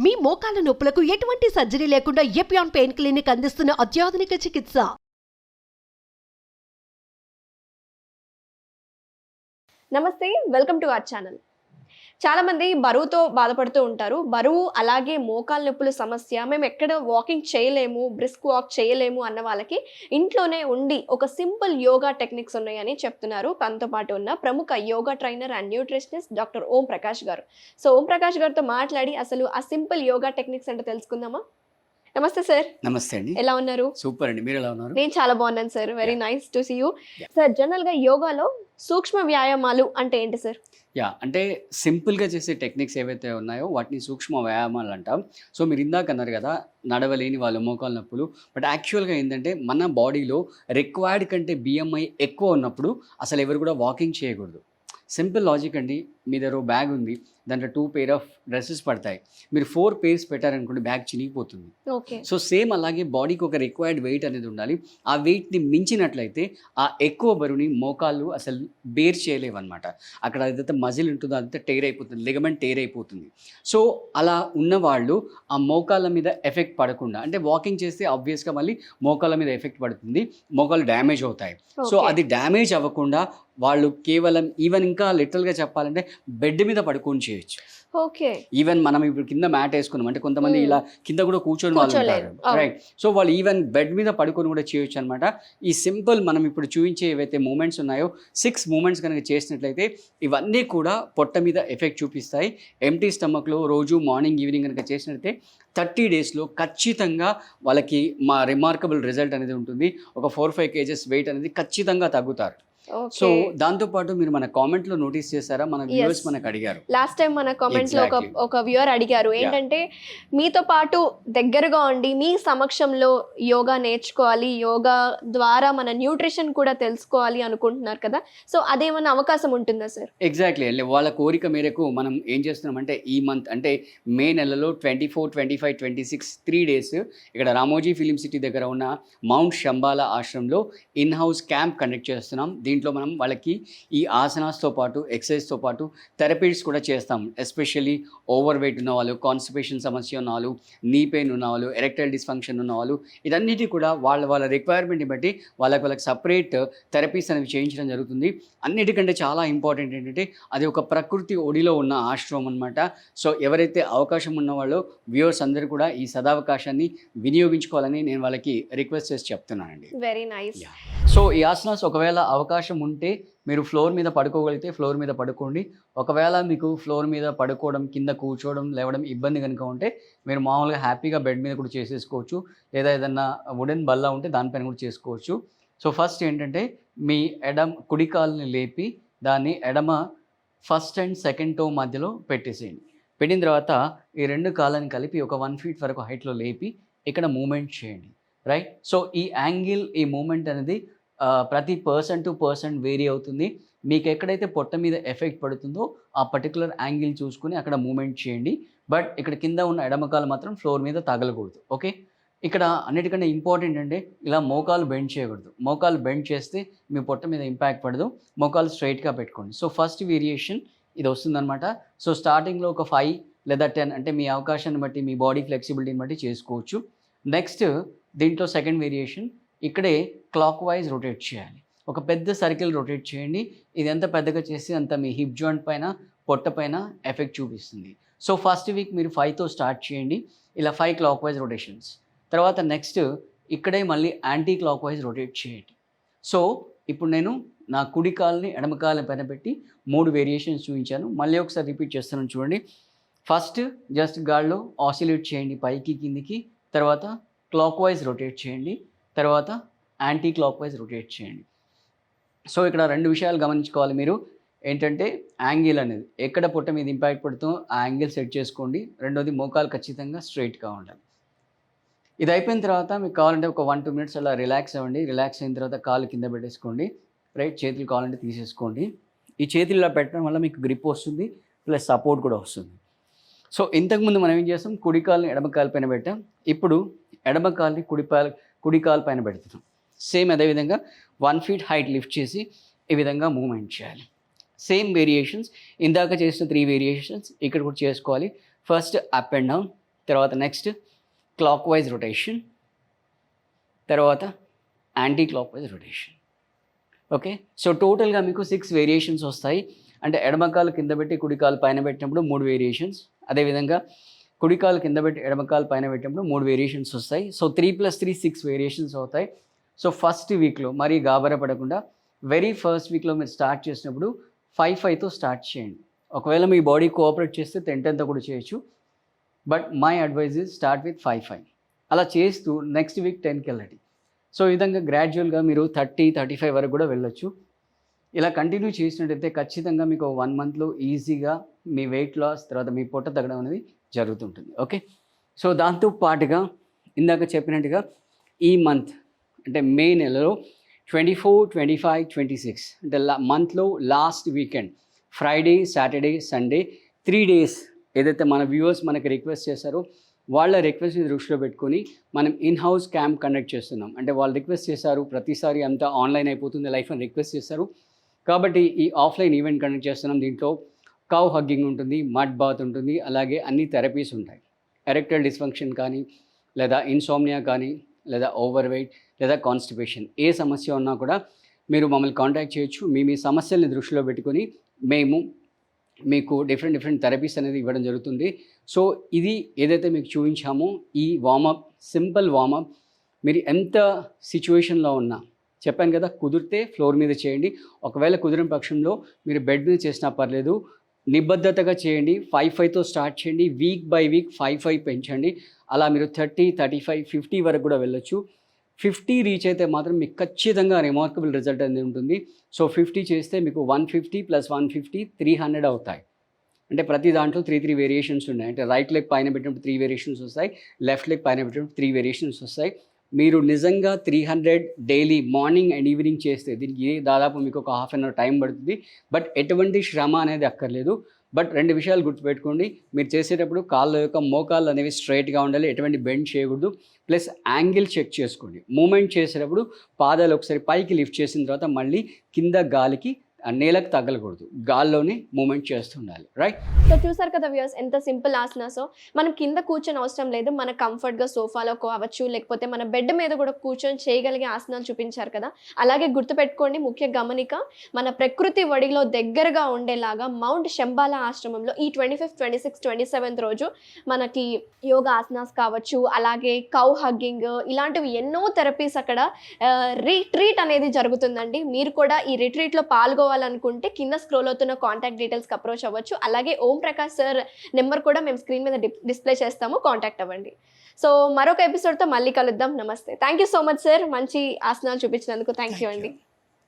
మీ మోకాల నొప్పులకు ఎటువంటి సర్జరీ లేకుండా ఎపియాన్ పెయిన్ క్లినిక్ అందిస్తున్న అత్యాధునిక చికిత్స. నమస్తే, వెల్కమ్ టు అవర్ ఛానల్. చాలా మంది బరువుతో బాధపడుతూ ఉంటారు. బరువు అలాగే మోకాలు నొప్పుల సమస్య, మేము ఎక్కడ వాకింగ్ చేయలేము, బ్రిస్క్ వాక్ చేయలేము అన్న వాళ్ళకి ఇంట్లోనే ఉండి ఒక సింపుల్ యోగా టెక్నిక్స్ ఉన్నాయని చెప్తున్నారు. తనతో పాటు ఉన్న ప్రముఖ yoga trainer and nutritionist doctor Om Prakash గారు. సో ఓం ప్రకాష్ గారితో మాట్లాడి అసలు ఆ సింపుల్ యోగా టెక్నిక్స్ అంటే తెలుసుకుందామా? నమస్తే సార్. నమస్తే అండి. ఎలా ఉన్నారు? సూపర్ అండి, మీరు ఎలా ఉన్నారు? నేను చాలా బాగున్నాను sir. Very nice to see you. Sir, general గా యోగాలో సూక్ష్మ వ్యాయామాలు అంటే ఏంటి సార్? అంటే సింపుల్గా చేసే టెక్నిక్స్ ఏవైతే ఉన్నాయో వాటిని సూక్ష్మ వ్యాయామాలు అంటాం. సో మీరు ఇందాక అన్నారు కదా, నడవలేని వాళ్ళు, మోకాలు నొప్పులు. బట్ యాక్చువల్గా ఏంటంటే మన బాడీలో రిక్వైర్డ్ కంటే బిఎంఐ ఎక్కువ ఉన్నప్పుడు అసలు ఎవరు కూడా వాకింగ్ చేయకూడదు. సింపుల్ లాజిక్ అండి. మీ దగ్గర బ్యాగ్ ఉంది, దాంట్లో 2 పేర్ ఆఫ్ డ్రెస్సెస్ పడతాయి. మీరు 4 పేర్స్ పెట్టారనుకోండి, బ్యాగ్ చినిగిపోతుంది. సో సేమ్ అలాగే బాడీకి ఒక రిక్వైర్డ్ వెయిట్ అనేది ఉండాలి. ఆ వెయిట్ని మించినట్లయితే ఆ ఎక్కువ బరువుని మోకాళ్ళు అసలు బేర్ చేయలేవు అనమాట. అక్కడ ఏదైతే మజిల్ ఉంటుందో అదంతా టేర్ అయిపోతుంది, లిగమెంట్ టేర్ అయిపోతుంది. సో అలా ఉన్నవాళ్ళు ఆ మోకాళ్ళ మీద ఎఫెక్ట్ పడకుండా, అంటే వాకింగ్ చేస్తే ఆబ్వియస్గా మళ్ళీ మోకాళ్ళ మీద ఎఫెక్ట్ పడుతుంది, మోకాళ్ళు డ్యామేజ్ అవుతాయి. సో అది డ్యామేజ్ అవ్వకుండా వాళ్ళు కేవలం ఈవెన్ ఇంకా లిటరల్గా చెప్పాలంటే బెడ్ మీద పడుకొని చేయొచ్చు. ఓకే. ఈవెన్ మనం ఇప్పుడు కింద మ్యాట్ వేసుకున్నాం అంటే కొంతమంది ఇలా కింద కూడా కూర్చొని వాళ్ళు ఉంటారు, రైట్? సో వాళ్ళు ఈవెన్ బెడ్ మీద పడుకొని కూడా చేయొచ్చు అనమాట. ఈ సింపుల్ మనం ఇప్పుడు చూపించే ఏవైతే మూమెంట్స్ ఉన్నాయో 6 మూమెంట్స్ కనుక చేసినట్లయితే ఇవన్నీ కూడా పొట్ట మీద ఎఫెక్ట్ చూపిస్తాయి. ఎంటీ స్టమక్లో రోజు మార్నింగ్ ఈవినింగ్ కనుక చేసినట్లయితే 30 డేస్లో ఖచ్చితంగా వాళ్ళకి మా రిమార్కబుల్ రిజల్ట్ అనేది ఉంటుంది. ఒక 4-5 kgs వెయిట్ అనేది ఖచ్చితంగా తగ్గుతారు. సో దాంతో పాటు మీరు మన కామెంట్ లో నోటీస్ చేశారా, మన వ్యూవర్స్ మనకు అడిగారు లాస్ట్ టైం మన కామెంట్ లో ఒక వ్యూవర్ అడిగారు ఏంటంటే మీతో పాటు దగ్గరగా ఉండి మీ సమక్షంలో యోగా నేర్చుకోవాలి, యోగా ద్వారా మన న్యూట్రిషన్ కూడా తెలుసుకోవాలి అనుకుంటున్నారు కదా. సో అదేమన్నా అవకాశం ఉంటుందా సార్? ఎగ్జాక్ట్లీ అండి. వాళ్ళ కోరిక మేరకు మనం ఏం చేస్తున్నామంటే ఈ మంత్ అంటే మే నెలలో 24, 25, 26 3 days ఇక్కడ రామోజీ ఫిలిం సిటీ దగ్గర ఉన్న మౌంట్ శంబాలా ఆశ్రమంలో ఇన్ హౌస్ క్యాంప్ కండక్ట్ చేస్తున్నాం. దీంట్లో మనం వాళ్ళకి ఈ ఆసనాస్తో పాటు ఎక్సర్సైజ్తో పాటు థెరపీస్ కూడా చేస్తాం. ఎస్పెషల్లీ ఓవర్ వెయిట్ ఉన్న వాళ్ళు, కాన్స్టిపేషన్ సమస్య ఉన్న వాళ్ళు, నీ పెయిన్ ఉన్న వాళ్ళు, ఎరెక్టైల్ డిస్ఫంక్షన్ ఉన్న వాళ్ళు, ఇదన్నిటి కూడా వాళ్ళ రిక్వైర్మెంట్ని బట్టి వాళ్ళకి సపరేట్ థెరపీస్ అనేవి చేయించడం జరుగుతుంది. అన్నిటికంటే చాలా ఇంపార్టెంట్ ఏంటంటే అది ఒక ప్రకృతి ఒడిలో ఉన్న ఆశ్రమం అనమాట. సో ఎవరైతే అవకాశం ఉన్నవాళ్ళో వ్యూవర్స్ అందరూ కూడా ఈ సదావకాశాన్ని వినియోగించుకోవాలని నేను వాళ్ళకి రిక్వెస్ట్ చేసి చెప్తున్నానండి. Very nice. సో ఈ ఆసనాస్ ఒకవేళ అవకాశం ఉంటే మీరు ఫ్లోర్ మీద పడుకోగలిగితే ఫ్లోర్ మీద పడుకోండి. ఒకవేళ మీకు ఫ్లోర్ మీద పడుకోవడం, కింద కూర్చోవడం, లేవడం ఇబ్బంది కనుక ఉంటే మీరు మామూలుగా హ్యాపీగా బెడ్ మీద కూడా చేసేసుకోవచ్చు, లేదా ఏదన్నా వుడెన్ బల్ల ఉంటే దానిపైన కూడా చేసుకోవచ్చు. సో ఫస్ట్ ఏంటంటే మీ కుడి కాలుని లేపి దాన్ని ఎడమ ఫస్ట్ అండ్ సెకండ్ టో మధ్యలో పెట్టేసేయండి. పెట్టిన తర్వాత ఈ 2 కాళ్ళని కలిపి ఒక 1 feet వరకు హైట్లో లేపి ఇక్కడ మూమెంట్ చేయండి, రైట్? సో ఈ యాంగిల్, ఈ మూమెంట్ అనేది ప్రతి పర్సన్ టు పర్సన్ వేరీ అవుతుంది. మీకు ఎక్కడైతే పొట్ట మీద ఎఫెక్ట్ పడుతుందో ఆ పర్టికులర్ యాంగిల్ చూసుకుని అక్కడ మూమెంట్ చేయండి. బట్ ఇక్కడ కింద ఉన్న ఎడమకాలు మాత్రం ఫ్లోర్ మీద తగలకూడదు, ఓకే? ఇక్కడ అన్నిటికంటే ఇంపార్టెంట్ అంటే ఇలా మోకాలు బెండ్ చేయకూడదు. మోకాలు బెండ్ చేస్తే మీ పొట్ట మీద ఇంపాక్ట్ పడదు. మోకాలు స్ట్రైట్గా పెట్టుకోండి. సో ఫస్ట్ వేరియేషన్ ఇది వస్తుందన్నమాట. సో స్టార్టింగ్లో ఒక 5 లేదా 10 అంటే మీ అవకాశాన్ని బట్టి, మీ బాడీ ఫ్లెక్సిబిలిటీని బట్టి చేసుకోవచ్చు. నెక్స్ట్ దీంట్లో సెకండ్ వేరియేషన్, ఇక్కడే క్లాక్ వైజ్ రొటేట్ చేయాలి. ఒక పెద్ద సర్కిల్ రొటేట్ చేయండి. ఇది ఎంత పెద్దగా చేస్తే అంత మీ హిప్ జాయింట్ పైన, పొట్ట పైన ఎఫెక్ట్ చూపిస్తుంది. సో ఫస్ట్ వీక్ మీరు 5తో స్టార్ట్ చేయండి, ఇలా 5 క్లాక్ వైజ్ రొటేషన్స్. తర్వాత నెక్స్ట్ ఇక్కడే మళ్ళీ యాంటీ క్లాక్ వైజ్ రొటేట్ చేయండి. సో ఇప్పుడు నేను నా కుడి కాలుని ఎడమ కాలు పైన పెట్టి 3 వేరియేషన్స్ చూపించాను. మళ్ళీ ఒకసారి రిపీట్ చేస్తున్నాను చూడండి. ఫస్ట్ జస్ట్ గాల్లో ఆసిలేట్ చేయండి పైకి కిందికి, తర్వాత క్లాక్ వైజ్ రొటేట్ చేయండి, తర్వాత యాంటీ క్లాక్ వైజ్ రొటేట్ చేయండి. సో ఇక్కడ 2 విషయాలు గమనించుకోవాలి మీరు. ఏంటంటే యాంగిల్ అనేది ఎక్కడ పొట్ట మీద ఇంపాక్ట్ పడుతుందో ఆ యాంగిల్ సెట్ చేసుకోండి. రెండోది మోకాలు ఖచ్చితంగా స్ట్రైట్గా ఉండాలి. ఇది అయిపోయిన తర్వాత మీకు కావాలంటే ఒక 1-2 minutes అలా రిలాక్స్ అవ్వండి. రిలాక్స్ అయిన తర్వాత కాలు కింద పెట్టేసుకోండి, రైట్? చేతులు కావాలంటే తీసేసుకోండి. ఈ చేతులు ఇలా పెట్టడం వల్ల మీకు గ్రిప్ వస్తుంది, ప్లస్ సపోర్ట్ కూడా వస్తుంది. సో ఇంతకుముందు మనం ఏం చేస్తాం, కుడి కాలుని ఎడమ కాలు పైన పెట్టాం. ఇప్పుడు ఎడమ కాలుని కుడి కాలు పైన పెడుతున్నాం. సేమ్ అదేవిధంగా 1 feet హైట్ లిఫ్ట్ చేసి ఈ విధంగా మూవ్మెంట్ చేయాలి. సేమ్ వేరియేషన్స్ ఇందాక చేసిన 3 వేరియేషన్స్ ఇక్కడ కూడా చేసుకోవాలి. ఫస్ట్ అప్ అండ్ డౌన్, తర్వాత నెక్స్ట్ క్లాక్ వైజ్ రొటేషన్, తర్వాత anti clock wise rotation. Okay, so టోటల్గా మీకు 6 వేరియేషన్స్ వస్తాయి. అంటే ఎడమకాలు కింద పెట్టి కుడికాలు పైన పెట్టినప్పుడు 3 వేరియేషన్స్, అదేవిధంగా కుడికాలు కింద పెట్టి ఎడమకాలు పైన పెట్టినప్పుడు 3 వేరియేషన్స్ వస్తాయి. సో 3+3 6 వేరియేషన్స్ అవుతాయి. సో ఫస్ట్ వీక్లో మరీ గాబరా పడకుండా వెరీ ఫస్ట్ వీక్లో మీరు స్టార్ట్ చేసినప్పుడు 5-5తో స్టార్ట్ చేయండి. ఒకవేళ మీ బాడీ కోఆపరేట్ చేస్తే 10-10తో కూడా చేయొచ్చు. But my advice is start with 5-5. అలా చేస్తూ నెక్స్ట్ వీక్ 10కి వెళ్ళండి. సో ఈ విధంగా గ్రాడ్యువల్గా మీరు 30-35 వరకు కూడా వెళ్ళొచ్చు. ఇలా కంటిన్యూ చేసినట్టయితే ఖచ్చితంగా మీకు 1 మంత్లో ఈజీగా మీ వెయిట్ లాస్, తర్వాత మీ పొట్ట తగ్గడం అనేది జరుగుతుంటుంది. ఓకే, సో దాంతో పాటుగా ఇందాక చెప్పినట్టుగా ఈ మంత్ అంటే మే నెలలో 24, 25, 26 అంటే మంత్లో last weekend Friday, Saturday, Sunday 3 days ఏదైతే మన వ్యూవర్స్ మనకి రిక్వెస్ట్ చేశారో వాళ్ళ రిక్వెస్ట్ని దృష్టిలో పెట్టుకొని మనం ఇన్ హౌస్ క్యాంప్ కండక్ట్ చేస్తున్నాం. అంటే వాళ్ళు రిక్వెస్ట్ చేశారు, ప్రతిసారి అంతా ఆన్లైన్ అయిపోతుంది లైఫ్ అని రిక్వెస్ట్ చేశారు కాబట్టి ఈ ఆఫ్లైన్ ఈవెంట్ కండక్ట్ చేస్తున్నాం. దీంట్లో కౌ హగ్గింగ్ ఉంటుంది, మడ్ బాత్ ఉంటుంది, అలాగే అన్ని థెరపీస్ ఉంటాయి. ఎరెక్టైల్ డిస్ఫంక్షన్ కానీ, లేదా ఇన్సోమ్నియా కానీ, లేదా ఓవర్ వెయిట్, లేదా కాన్స్టిపేషన్, ఏ సమస్య ఉన్నా కూడా మీరు మమ్మల్ని కాంటాక్ట్ చేయొచ్చు. మీ సమస్యల్ని దృష్టిలో పెట్టుకొని మేము మీకు డిఫరెంట్ థెరపీస్ అనేది ఇవ్వడం జరుగుతుంది. సో ఇది ఏదైతే మీకు చూపించామో ఈ వార్మప్, సింపుల్ వార్మప్, మీరు ఎంత సిచ్యువేషన్లో ఉన్నా చెప్పాను కదా, కుదిరితే ఫ్లోర్ మీద చేయండి. ఒకవేళ కుదిరిన పక్షంలో మీరు బెడ్ మీద చేసినా పర్లేదు, నిబద్ధతగా చేయండి. 5-5తో స్టార్ట్ చేయండి, వీక్ బై వీక్ 5-5 పెంచండి. అలా మీరు 30, 35, 50 వరకు కూడా వెళ్ళొచ్చు. 50 రీచ్ అయితే మాత్రం మీకు ఖచ్చితంగా రిమార్కబుల్ రిజల్ట్ అనేది ఉంటుంది. సో 50 చేస్తే మీకు 150 + 150 300 అవుతాయి. అంటే ప్రతి దాంట్లో 3 వేరియేషన్స్ ఉన్నాయి. అంటే రైట్ లెగ్ పైన పెట్టినప్పుడు 3 వేరియేషన్స్ వస్తాయి, లెఫ్ట్ లెగ్ పైన పెట్టినప్పుడు 3 వేరియేషన్స్ వస్తాయి. మీరు నిజంగా 300 డైలీ మార్నింగ్ అండ్ ఈవినింగ్ చేస్తే దీనికి దాదాపు మీకు ఒక ½ అవర్ టైం పడుతుంది. బట్ ఎటువంటి శ్రమ అనేది అక్కర్లేదు. బట్ 2 విషయాలు గుర్తుపెట్టుకోండి, మీరు చేసేటప్పుడు కాళ్ళ యొక్క మోకాళ్ళు అనేవి స్ట్రైట్గా ఉండాలి, ఎటువంటి బెండ్ చేయకూడదు. ప్లస్ యాంగిల్ చెక్ చేసుకోండి. మూమెంట్ చేసేటప్పుడు పాదాలు ఒకసారి పైకి లిఫ్ట్ చేసిన తర్వాత మళ్ళీ కింద గాలికి నేలకు తగలకూడదు, గాల్లోనే మూమెంట్ చేస్తుండాలి. రైట్, సో చూసారు కదా వ్యూయర్స్, ఎంత సింపుల్ ఆసనాసో. మనం కింద కూర్చొని అవసరం లేదు, మన కంఫర్ట్గా సోఫాలో కావచ్చు, లేకపోతే మన బెడ్ మీద కూడా కూర్చొని చేయగలిగే ఆసనాలు చూపించారు కదా. అలాగే గుర్తుపెట్టుకోండి, ముఖ్య గమనిక, మన ప్రకృతి ఒడిలో దగ్గరగా ఉండేలాగా మౌంట్ శంబాలా ఆశ్రమంలో ఈ 25th, 26th, 27th రోజు మనకి యోగా ఆసనాస్ కావచ్చు, అలాగే కౌ హగ్గింగ్, ఇలాంటివి ఎన్నో థెరపీస్ అక్కడ రిట్రీట్ అనేది జరుగుతుందండి. మీరు కూడా ఈ రిట్రీట్లో పాల్గొవాలనుకుంటే కింద స్క్రోల్ అవుతున్న కాంటాక్ట్ డీటెయిల్స్కి అప్రోచ్ అవ్వచ్చు. అలాగే ఓం ప్రకాష్ సార్ నెంబర్ కూడా మేము స్క్రీన్ మీద డిస్ప్లే చేస్తాము, కాంటాక్ట్ అవ్వండి. సో మరొక ఎపిసోడ్తో మళ్ళీ కలుద్దాం. నమస్తే. Thank you so much sir, మంచి ఆసనాలు చూపించినందుకు థ్యాంక్ యూ అండి.